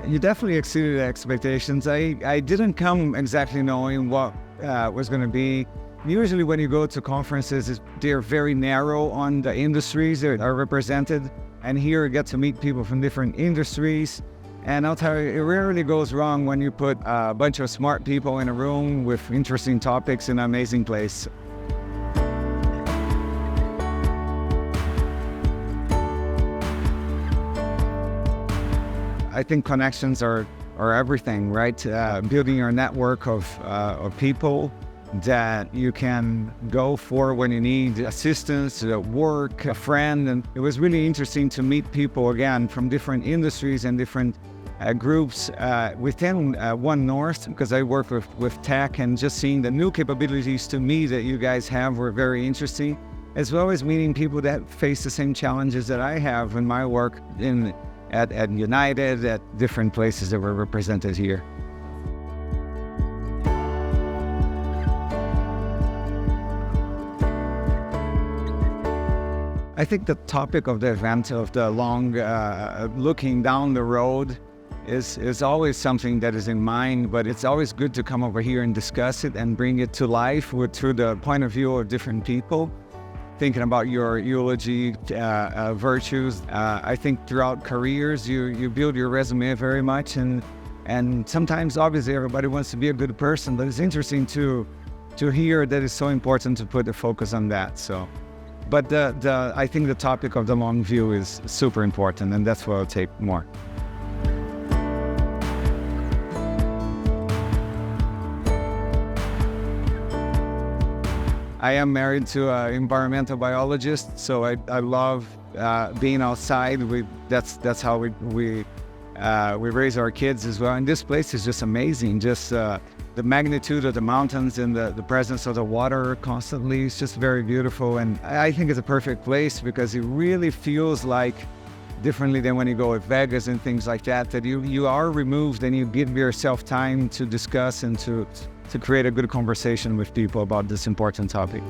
You definitely exceeded expectations. I didn't come exactly knowing what was going to be. Usually when you go to conferences, they're very narrow on the industries that are represented. And here you get to meet people from different industries. And I'll tell you, it rarely goes wrong when you put a bunch of smart people in a room with interesting topics in an amazing place. I think connections are everything, right? Building your network of people that you can go for when you need assistance, work, a friend. And it was really interesting to meet people again from different industries and different groups within One North, because I work with tech, and just seeing the new capabilities to me that you guys have were very interesting, as well as meeting people that face the same challenges that I have in my work at United, at different places that were represented here. I think the topic of the event, of the long looking down the road, is always something that is in mind, but it's always good to come over here and discuss it and bring it to life through the point of view of different people, thinking about your eulogy virtues. I think throughout careers, you build your resume very much, and sometimes obviously everybody wants to be a good person, but it's interesting to hear that it's so important to put the focus on that. But I think the topic of the long view is super important, and that's what I'll take more. I am married to an environmental biologist, so I love being outside. That's how we raise our kids as well. And this place is just amazing. Just the magnitude of the mountains and the presence of the water constantly is just very beautiful. And I think it's a perfect place because it really feels like, differently than when you go to Vegas and things like that, that you are removed and you give yourself time to discuss and to create a good conversation with people about this important topic.